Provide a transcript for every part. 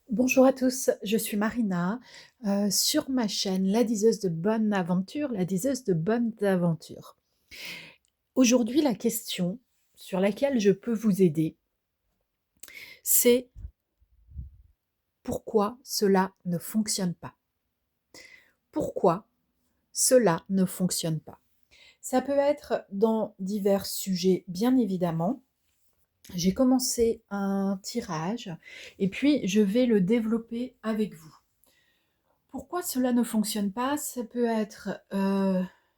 Bonjour à tous, je suis Marina, sur ma chaîne La Diseuse de Bonne Aventure, La Diseuse de Bonnes Aventures. Aujourd'hui, la question sur laquelle je peux vous aider, c'est pourquoi cela ne fonctionne pas? Pourquoi cela ne fonctionne pas? Ça peut être dans divers sujets, bien évidemment. J'ai commencé un tirage et puis je vais le développer avec vous. Pourquoi cela ne fonctionne pas? Ça peut être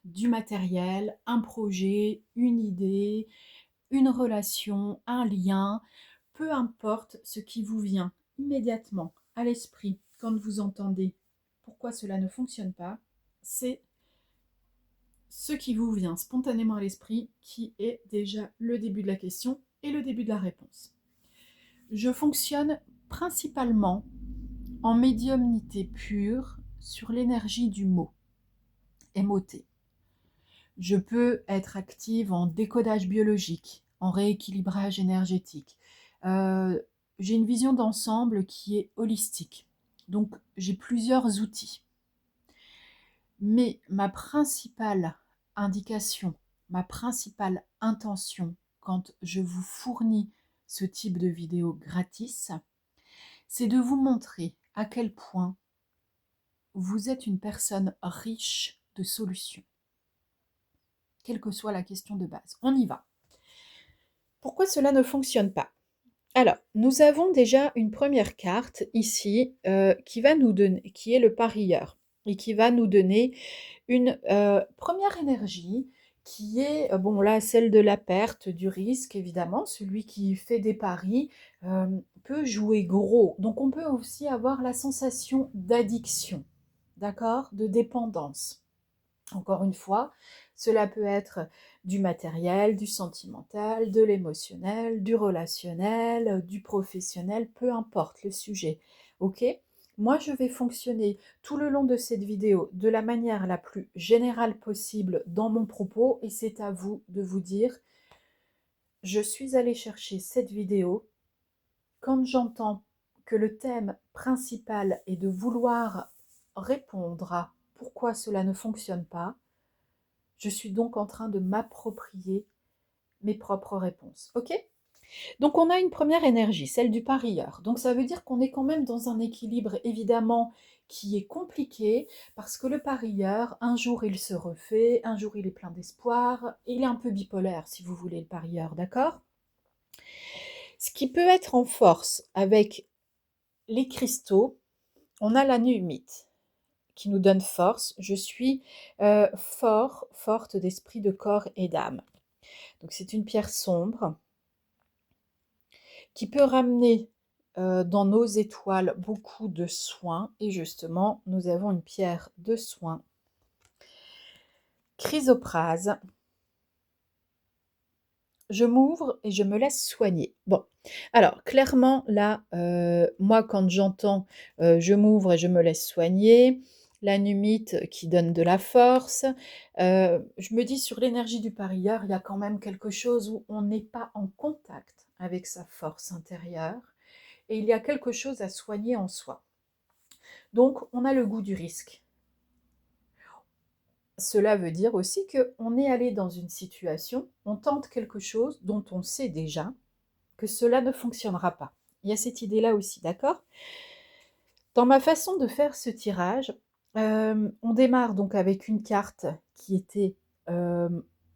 du matériel, un projet, une idée, une relation, un lien, peu importe ce qui vous vient immédiatement à l'esprit quand vous entendez pourquoi cela ne fonctionne pas, c'est ce qui vous vient spontanément à l'esprit qui est déjà le début de la question et le début de la réponse. Je fonctionne principalement en médiumnité pure sur l'énergie du mot, émoté. Je peux être active en décodage biologique, en rééquilibrage énergétique. J'ai une vision d'ensemble qui est holistique. Donc j'ai plusieurs outils. Mais ma principale indication, ma principale intention quand je vous fournis ce type de vidéo gratis, c'est de vous montrer à quel point vous êtes une personne riche de solutions, quelle que soit la question de base. On y va. Pourquoi cela ne fonctionne pas? Alors, nous avons déjà une première carte ici qui va nous donner, qui est le parieur, et qui va nous donner une première énergie qui est, bon là, celle de la perte, du risque, évidemment. Celui qui fait des paris peut jouer gros. Donc on peut aussi avoir la sensation d'addiction, d'accord, de dépendance. Encore une fois, cela peut être du matériel, du sentimental, de l'émotionnel, du relationnel, du professionnel, peu importe le sujet. Ok? Moi, je vais fonctionner tout le long de cette vidéo de la manière la plus générale possible dans mon propos et c'est à vous de vous dire, je suis allée chercher cette vidéo quand j'entends que le thème principal est de vouloir répondre à pourquoi cela ne fonctionne pas. Je suis donc en train de m'approprier mes propres réponses. Ok? Donc on a une première énergie, celle du parieur. Donc ça veut dire qu'on est quand même dans un équilibre évidemment qui est compliqué parce que le parieur, un jour il se refait, un jour il est plein d'espoir, il est un peu bipolaire si vous voulez le parieur, d'accord? Ce qui peut être en force avec les cristaux, on a la nuumite qui nous donne force. Je suis forte d'esprit, de corps et d'âme. Donc c'est une pierre sombre qui peut ramener dans nos étoiles beaucoup de soins. Et justement, nous avons une pierre de soin, chrysoprase. Je m'ouvre et je me laisse soigner. Bon, alors clairement là, moi quand j'entends je m'ouvre et je me laisse soigner, la numite qui donne de la force, je me dis sur l'énergie du parieur, il y a quand même quelque chose où on n'est pas en contact avec sa force intérieure et il y a quelque chose à soigner en soi. Donc on a le goût du risque. Cela veut dire aussi qu'on est allé dans une situation, on tente quelque chose dont on sait déjà que cela ne fonctionnera pas. Il y a cette idée-là aussi, d'accord? Dans ma façon de faire ce tirage, on démarre donc avec une carte qui était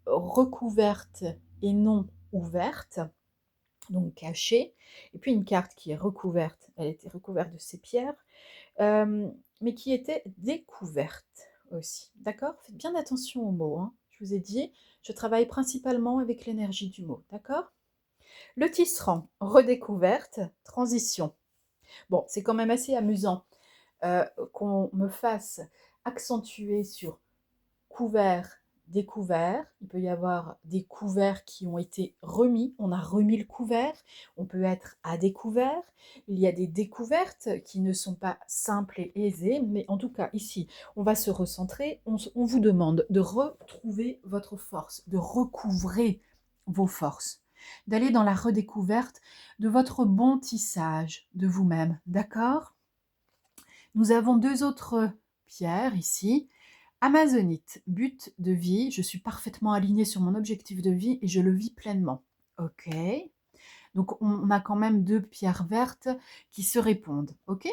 recouverte et non ouverte, donc cachée, et puis une carte qui est recouverte, elle était recouverte de ces pierres, mais qui était découverte aussi, d'accord? Faites bien attention aux mots, hein. Je vous ai dit, je travaille principalement avec l'énergie du mot, d'accord? Le tisserand, redécouverte, transition. Bon, c'est quand même assez amusant qu'on me fasse accentuer sur couvert, découvert. Il peut y avoir des couverts qui ont été remis. On a remis le couvert. On peut être à découvert. Il y a des découvertes qui ne sont pas simples et aisées. Mais en tout cas, ici, on va se recentrer. On vous demande de retrouver votre force, de recouvrer vos forces. d'aller dans la redécouverte de votre bon tissage de vous-même, d'accord? Nous avons 2 autres pierres ici. Amazonite, but de vie, je suis parfaitement alignée sur mon objectif de vie et je le vis pleinement. OK. Donc on a quand même 2 pierres vertes qui se répondent, OK?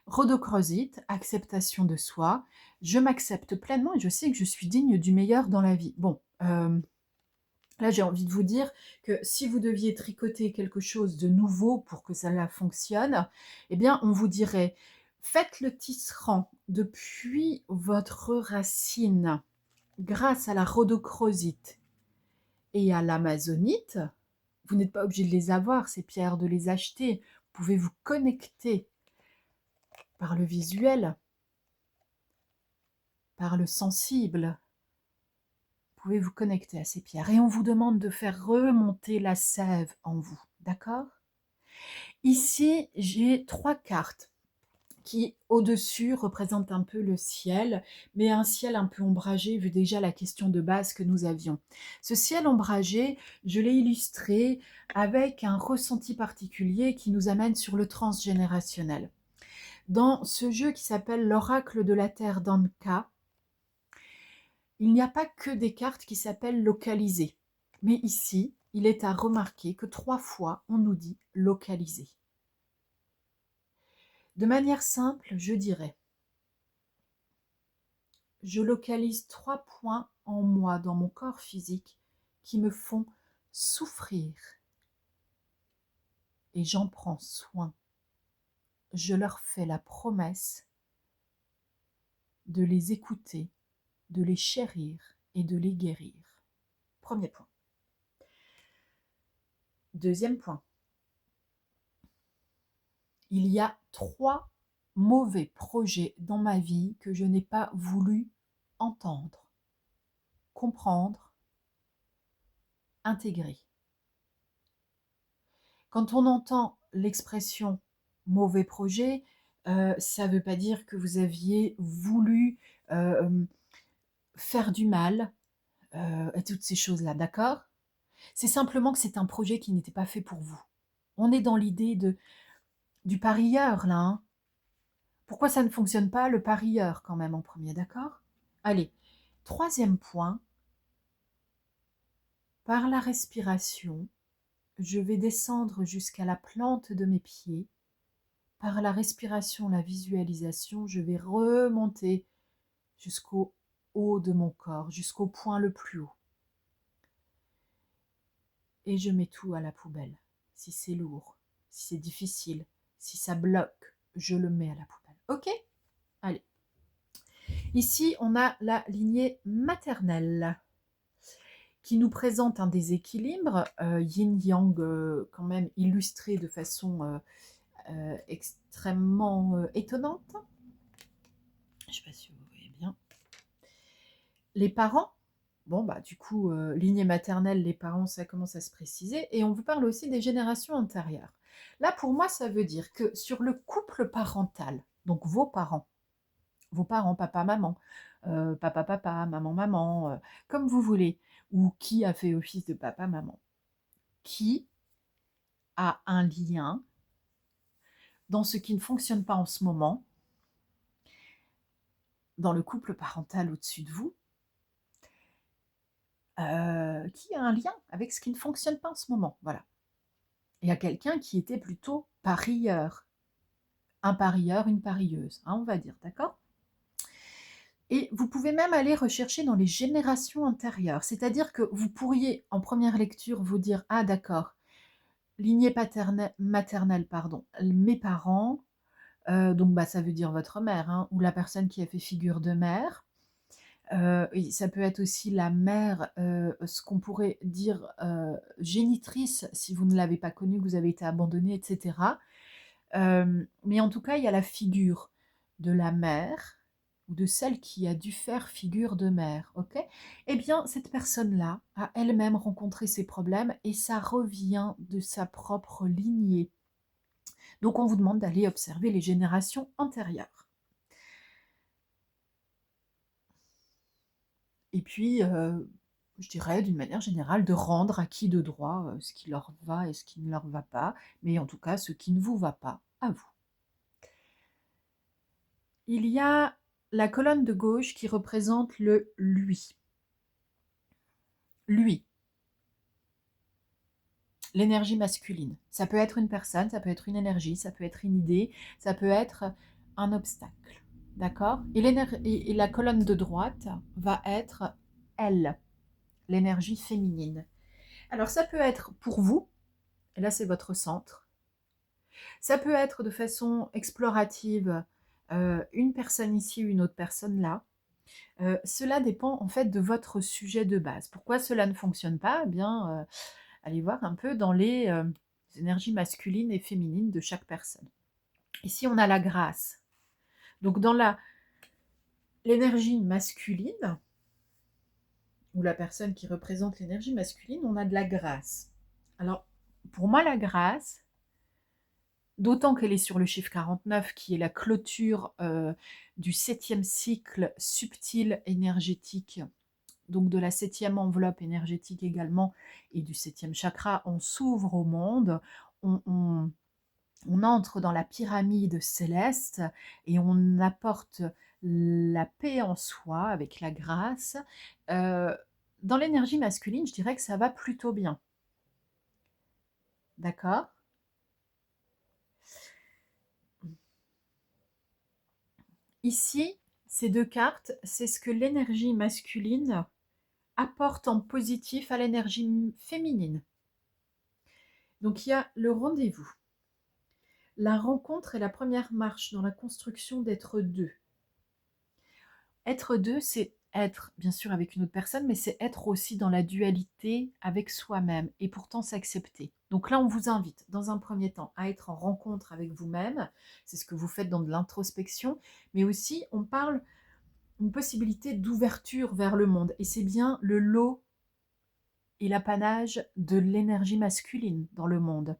Rhodochrosite, acceptation de soi. Je m'accepte pleinement et je sais que je suis digne du meilleur dans la vie. Bon, là j'ai envie de vous dire que si vous deviez tricoter quelque chose de nouveau pour que cela fonctionne, eh bien on vous dirait: faites le tisserand depuis votre racine grâce à la rhodochrosite et à l'amazonite. Vous n'êtes pas obligé de les avoir, ces pierres, de les acheter. Vous pouvez vous connecter par le visuel, par le sensible. Vous pouvez vous connecter à ces pierres. Et on vous demande de faire remonter la sève en vous. D'accord? Ici, j'ai 3 cartes qui, au-dessus, représentent un peu le ciel, mais un ciel un peu ombragé, vu déjà la question de base que nous avions. Ce ciel ombragé, je l'ai illustré avec un ressenti particulier qui nous amène sur le transgénérationnel. Dans ce jeu qui s'appelle l'Oracle de la Terre d'Anka, il n'y a pas que des cartes qui s'appellent localisées. Mais ici, il est à remarquer que 3 fois, on nous dit localiser. De manière simple, je dirais, je localise 3 points en moi, dans mon corps physique, qui me font souffrir. Et j'en prends soin. Je leur fais la promesse de les écouter, de les chérir et de les guérir. Premier point. Deuxième point. Il y a 3 mauvais projets dans ma vie que je n'ai pas voulu entendre, comprendre, intégrer. Quand on entend l'expression mauvais projet, ça ne veut pas dire que vous aviez voulu faire du mal et toutes ces choses-là, d'accord? C'est simplement que c'est un projet qui n'était pas fait pour vous. On est dans l'idée du parieur, là. Hein. Pourquoi ça ne fonctionne pas, le parieur, quand même, en premier, d'accord? Allez, troisième point, par la respiration, je vais descendre jusqu'à la plante de mes pieds. Par la respiration, la visualisation, je vais remonter jusqu'au haut de mon corps, jusqu'au point le plus haut. Et je mets tout à la poubelle. Si c'est lourd, si c'est difficile, si ça bloque, je le mets à la poubelle. Ok? Allez. Ici, on a la lignée maternelle qui nous présente un déséquilibre, yin-yang quand même illustré de façon extrêmement étonnante. Je ne sais pas si vous voyez bien. Les parents, bon bah du coup, lignée maternelle, les parents, ça commence à se préciser. Et on vous parle aussi des générations antérieures. Là, pour moi, ça veut dire que sur le couple parental, donc vos parents, papa, maman, papa, maman, comme vous voulez, ou qui a fait office de papa, maman, qui a un lien dans ce qui ne fonctionne pas en ce moment, dans le couple parental au-dessus de vous, qui a un lien avec ce qui ne fonctionne pas en ce moment. Voilà. Il y a quelqu'un qui était plutôt parieur. Un parieur, une parieuse, hein, on va dire, d'accord? Et vous pouvez même aller rechercher dans les générations antérieures. C'est-à-dire que vous pourriez, en première lecture, vous dire « Ah d'accord, lignée maternelle, pardon, mes parents, donc bah, ça veut dire votre mère, hein, ou la personne qui a fait figure de mère. Et ça peut être aussi la mère, ce qu'on pourrait dire génitrice, si vous ne l'avez pas connue, que vous avez été abandonnée, etc. Mais en tout cas, il y a la figure de la mère ou de celle qui a dû faire figure de mère, ok? Eh bien, cette personne-là a elle-même rencontré ses problèmes et ça revient de sa propre lignée. Donc, on vous demande d'aller observer les générations antérieures. Et puis, je dirais d'une manière générale, de rendre à qui de droit ce qui leur va et ce qui ne leur va pas, mais en tout cas ce qui ne vous va pas à vous. Il y a la colonne de gauche qui représente le lui. Lui, l'énergie masculine. Ça peut être une personne, ça peut être une énergie, ça peut être une idée, ça peut être un obstacle. D'accord, et la colonne de droite va être elle, l'énergie féminine. Alors ça peut être pour vous, et là c'est votre centre. Ça peut être de façon explorative, une personne ici, une autre personne là. Cela dépend en fait de votre sujet de base. Pourquoi cela ne fonctionne pas? Eh bien, allez voir un peu dans les énergies masculines et féminines de chaque personne. Ici, on a la grâce. Donc, dans l'énergie masculine, ou la personne qui représente l'énergie masculine, on a de la grâce. Alors, pour moi, la grâce, d'autant qu'elle est sur le chiffre 49, qui est la clôture du 7e cycle subtil énergétique, donc de la 7e enveloppe énergétique également, et du 7e chakra, on s'ouvre au monde, on entre dans la pyramide céleste et on apporte la paix en soi avec la grâce. Dans l'énergie masculine, je dirais que ça va plutôt bien. D'accord? Ici, ces deux cartes, c'est ce que l'énergie masculine apporte en positif à l'énergie féminine. Donc il y a le rendez-vous. La rencontre est la première marche dans la construction d'être deux. Être deux, c'est être, bien sûr, avec une autre personne, mais c'est être aussi dans la dualité avec soi-même et pourtant s'accepter. Donc là, on vous invite, dans un premier temps, à être en rencontre avec vous-même. C'est ce que vous faites dans de l'introspection, mais aussi, on parle d'une possibilité d'ouverture vers le monde. Et c'est bien le lot et l'apanage de l'énergie masculine dans le monde.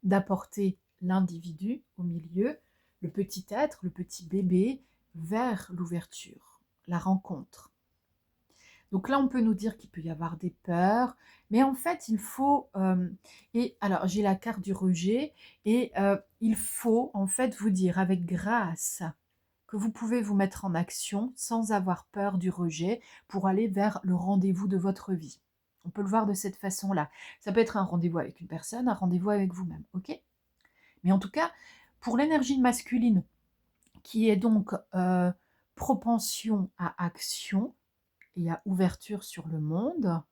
D'apporter l'individu au milieu, le petit être, le petit bébé, vers l'ouverture, la rencontre. Donc là, on peut nous dire qu'il peut y avoir des peurs, mais en fait, il faut... et alors, j'ai la carte du rejet, et il faut en fait vous dire avec grâce que vous pouvez vous mettre en action sans avoir peur du rejet pour aller vers le rendez-vous de votre vie. On peut le voir de cette façon-là. Ça peut être un rendez-vous avec une personne, un rendez-vous avec vous-même, ok? Mais en tout cas, pour l'énergie masculine, qui est donc propension à action et à ouverture sur le monde,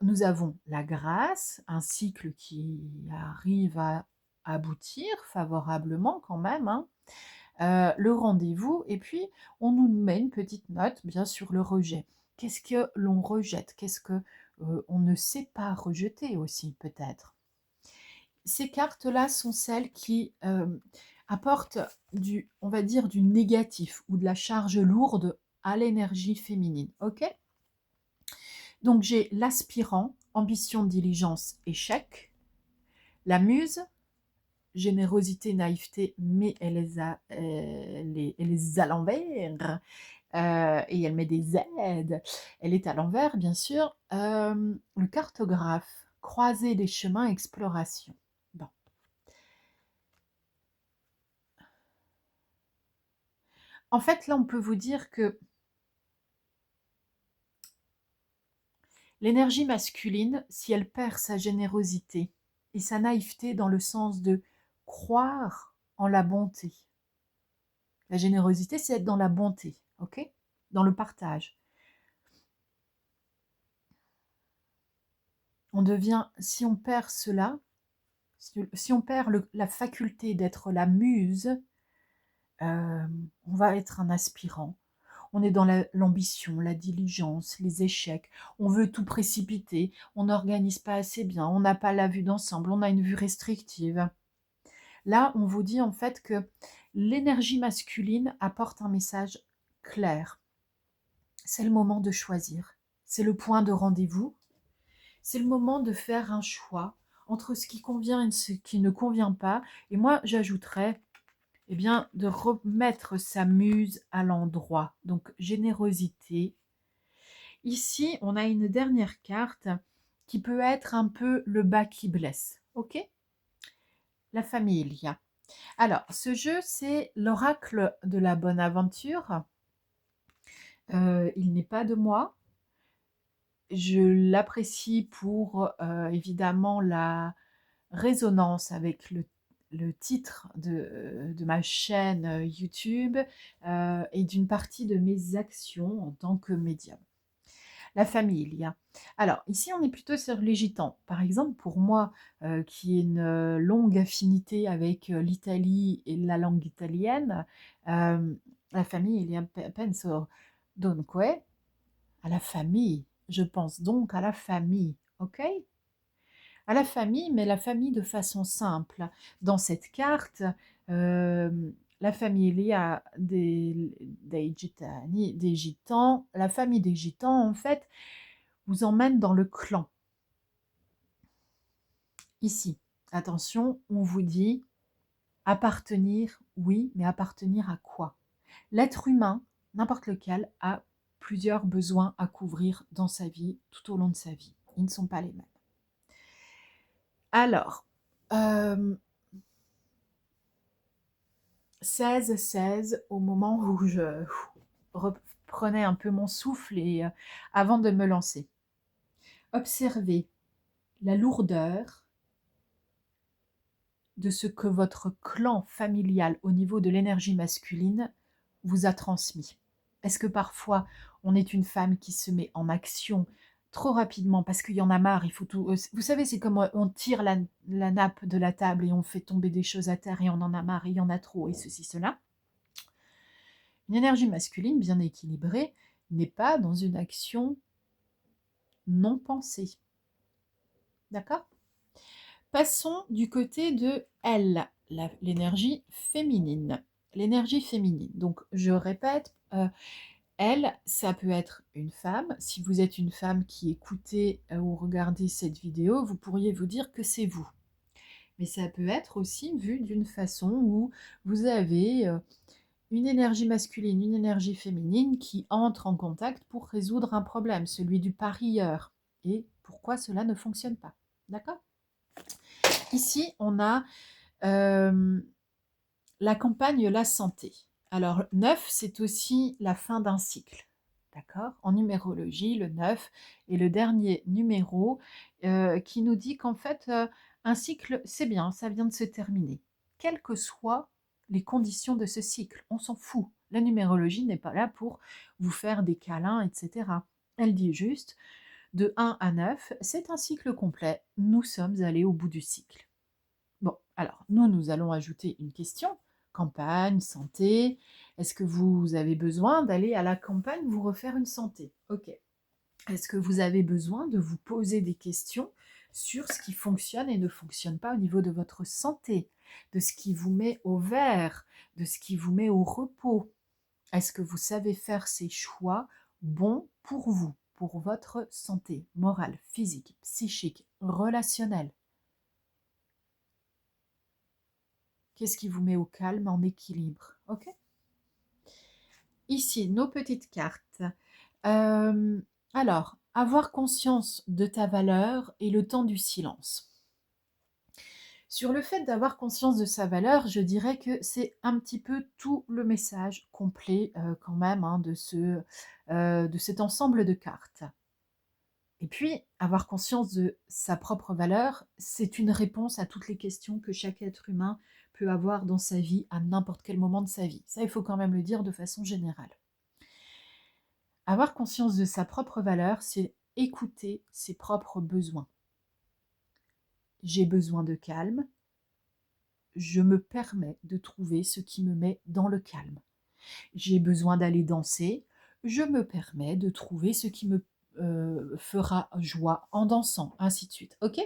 nous avons la grâce, un cycle qui arrive à aboutir favorablement quand même, hein, le rendez-vous, et puis on nous met une petite note, bien sûr, le rejet. Qu'est-ce que l'on rejette? Qu'est-ce que on ne sait pas rejeter aussi, peut-être? Ces cartes-là sont celles qui apportent on va dire, du négatif ou de la charge lourde à l'énergie féminine. Ok? Donc j'ai l'aspirant, ambition, diligence, échec. La muse, générosité, naïveté, mais elle est à l'envers. Et elle met des aides. Elle est à l'envers, bien sûr. Le cartographe, croiser les chemins, exploration. Bon. En fait, là, on peut vous dire que l'énergie masculine, si elle perd sa générosité et sa naïveté dans le sens de croire en la bonté. La générosité, c'est être dans la bonté, ok? Dans le partage. On devient, si on perd cela, si on perd la faculté d'être la muse, on va être un aspirant. On est dans l'ambition, la diligence, les échecs. On veut tout précipiter. On n'organise pas assez bien. On n'a pas la vue d'ensemble. On a une vue restrictive. Là, on vous dit en fait que l'énergie masculine apporte un message clair. C'est le moment de choisir. C'est le point de rendez-vous. C'est le moment de faire un choix entre ce qui convient et ce qui ne convient pas. Et moi, j'ajouterais eh bien, de remettre sa muse à l'endroit. Donc, générosité. Ici, on a une dernière carte qui peut être un peu le bas qui blesse. OK? La familia. Alors, ce jeu, c'est l'oracle de la bonne aventure. Il n'est pas de moi. Je l'apprécie pour, évidemment, la résonance avec le titre de ma chaîne YouTube et d'une partie de mes actions en tant que médium. La famille. Alors, ici, on est plutôt sur les gitans. Par exemple, pour moi, qui ai une longue affinité avec l'Italie et la langue italienne, la famille, il y a penso dunque à la famille. Je pense donc à la famille, ok? À la famille, mais la famille de façon simple. Dans cette carte, euh, la famiglia des gitani, des gitans, la famille des gitans, en fait, vous emmène dans le clan. Ici, attention, on vous dit appartenir, oui, mais appartenir à quoi? L'être humain, n'importe lequel, a plusieurs besoins à couvrir dans sa vie, tout au long de sa vie. Ils ne sont pas les mêmes. Alors, 16-16, au moment où je reprenais un peu mon souffle et avant de me lancer. Observez la lourdeur de ce que votre clan familial au niveau de l'énergie masculine vous a transmis. Est-ce que parfois on est une femme qui se met en action trop rapidement parce qu'il y en a marre, il faut tout. Vous savez, c'est comme on tire la nappe de la table et on fait tomber des choses à terre et on en a marre, il y en a trop et ceci, cela. Une énergie masculine bien équilibrée n'est pas dans une action non pensée. D'accord? Passons du côté de elle, l'énergie féminine. L'énergie féminine. Donc, je répète, elle, ça peut être une femme. Si vous êtes une femme qui écoutez ou regardez cette vidéo, vous pourriez vous dire que c'est vous. Mais ça peut être aussi vu d'une façon où vous avez une énergie masculine, une énergie féminine qui entrent en contact pour résoudre un problème, celui du parieur. Et pourquoi cela ne fonctionne pas. D'accord? Ici, on a la campagne La Santé. Alors, 9, c'est aussi la fin d'un cycle. D'accord? En numérologie, le 9 est le dernier numéro qui nous dit qu'en fait, un cycle, c'est bien, ça vient de se terminer. Quelles que soient les conditions de ce cycle, on s'en fout. La numérologie n'est pas là pour vous faire des câlins, etc. Elle dit juste, de 1 à 9, c'est un cycle complet. Nous sommes allés au bout du cycle. Bon, alors, nous allons ajouter une question. Campagne, santé. Est-ce que vous avez besoin d'aller à la campagne vous refaire une santé? Ok. Est-ce que vous avez besoin de vous poser des questions sur ce qui fonctionne et ne fonctionne pas au niveau de votre santé, de ce qui vous met au vert, de ce qui vous met au repos? Est-ce que vous savez faire ces choix bons pour vous, pour votre santé morale, physique, psychique, relationnelle? Qu'est-ce qui vous met au calme, en équilibre? Ok? Ici, nos petites cartes. Alors, avoir conscience de ta valeur et le temps du silence. Sur le fait d'avoir conscience de sa valeur, je dirais que c'est un petit peu tout le message complet quand même hein, de cet ensemble de cartes. Et puis, avoir conscience de sa propre valeur, c'est une réponse à toutes les questions que chaque être humain peut avoir dans sa vie à n'importe quel moment de sa vie. Ça, il faut quand même le dire de façon générale. Avoir conscience de sa propre valeur, c'est écouter ses propres besoins. J'ai besoin de calme, je me permets de trouver ce qui me met dans le calme. J'ai besoin d'aller danser, je me permets de trouver ce qui me fera joie en dansant, ainsi de suite. Ok?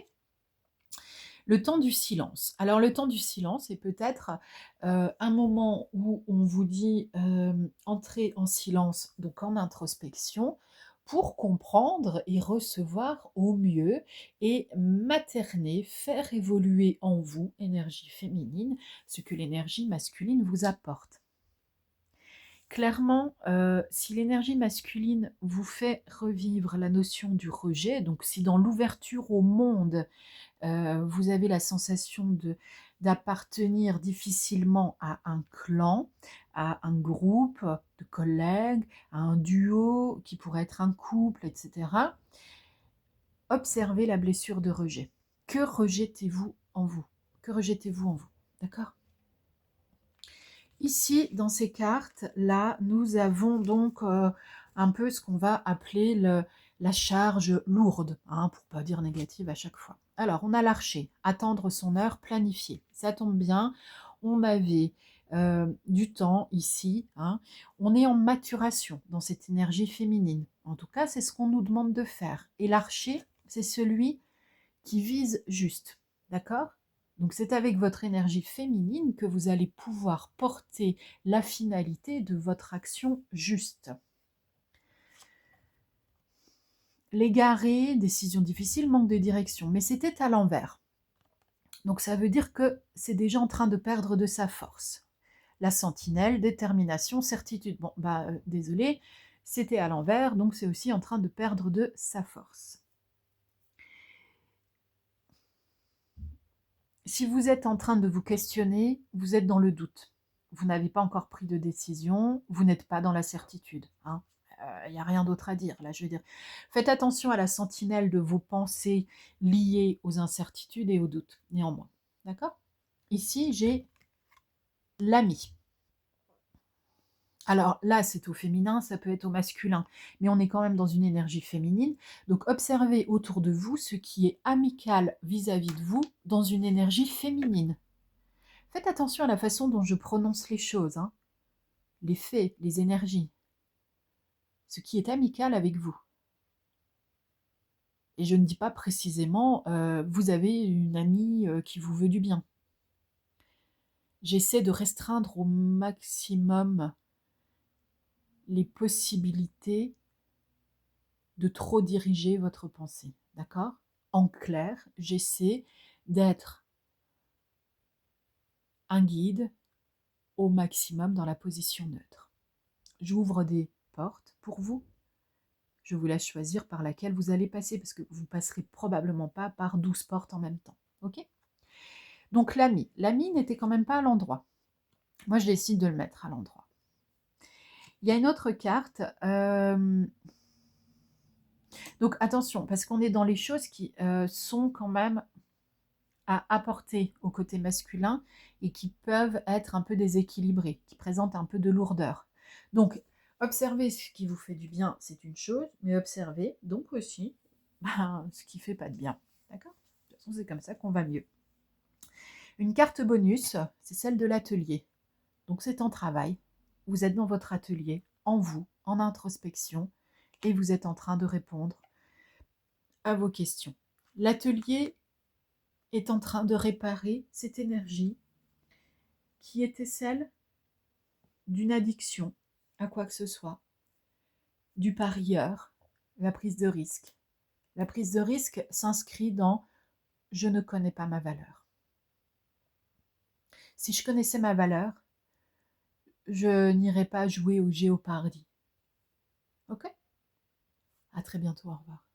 Le temps du silence. Alors le temps du silence est peut-être un moment où on vous dit entrez en silence, donc en introspection, pour comprendre et recevoir au mieux et materner, faire évoluer en vous, énergie féminine, ce que l'énergie masculine vous apporte. Clairement, si l'énergie masculine vous fait revivre la notion du rejet, donc si dans l'ouverture au monde, vous avez la sensation d'appartenir difficilement à un clan, à un groupe de collègues, à un duo qui pourrait être un couple, etc. Observez la blessure de rejet. Que rejetez-vous en vous? Que rejetez-vous en vous? D'accord? Ici, dans ces cartes-là, nous avons donc un peu ce qu'on va appeler la charge lourde, hein, pour ne pas dire négative à chaque fois. Alors, on a l'archer, attendre son heure, planifier. Ça tombe bien, on avait du temps ici, hein. On est en maturation dans cette énergie féminine. En tout cas, c'est ce qu'on nous demande de faire. Et l'archer, c'est celui qui vise juste, d'accord? Donc c'est avec votre énergie féminine que vous allez pouvoir porter la finalité de votre action juste. L'égaré, décision difficile, manque de direction, mais c'était à l'envers. Donc ça veut dire que c'est déjà en train de perdre de sa force. La sentinelle, détermination, certitude. Bon, désolé, c'était à l'envers, donc c'est aussi en train de perdre de sa force. Si vous êtes en train de vous questionner, vous êtes dans le doute. Vous n'avez pas encore pris de décision, vous n'êtes pas dans la certitude. Hein. Il n'y a rien d'autre à dire. Là, je veux dire, faites attention à la sentinelle de vos pensées liées aux incertitudes et aux doutes, néanmoins. D'accord? Ici, j'ai l'ami. Alors là, c'est au féminin, ça peut être au masculin, mais on est quand même dans une énergie féminine. Donc observez autour de vous ce qui est amical vis-à-vis de vous dans une énergie féminine. Faites attention à la façon dont je prononce les choses, hein. Les faits, les énergies, ce qui est amical avec vous. Et je ne dis pas précisément, vous avez une amie qui vous veut du bien. J'essaie de restreindre au maximum les possibilités de trop diriger votre pensée, d'accord? En clair, j'essaie d'être un guide au maximum dans la position neutre. J'ouvre des portes pour vous. Je vous laisse choisir par laquelle vous allez passer, parce que vous passerez probablement pas par 12 portes en même temps. Ok? Donc l'ami. L'ami n'était quand même pas à l'endroit. Moi, je décide de le mettre à l'endroit. Il y a une autre carte. Donc attention, parce qu'on est dans les choses qui sont quand même à apporter au côté masculin et qui peuvent être un peu déséquilibrées, qui présentent un peu de lourdeur. Donc, observez ce qui vous fait du bien, c'est une chose, mais observez donc aussi ce qui fait pas de bien. D'accord? De toute façon, c'est comme ça qu'on va mieux. Une carte bonus, c'est celle de l'atelier. Donc, c'est en travail. Vous êtes dans votre atelier, en vous, en introspection, et vous êtes en train de répondre à vos questions. L'atelier est en train de réparer cette énergie qui était celle d'une addiction à quoi que ce soit, du parieur, la prise de risque. La prise de risque s'inscrit dans je ne connais pas ma valeur. Si je connaissais ma valeur, je n'irais pas jouer au Géopardy. Ok? À très bientôt, au revoir.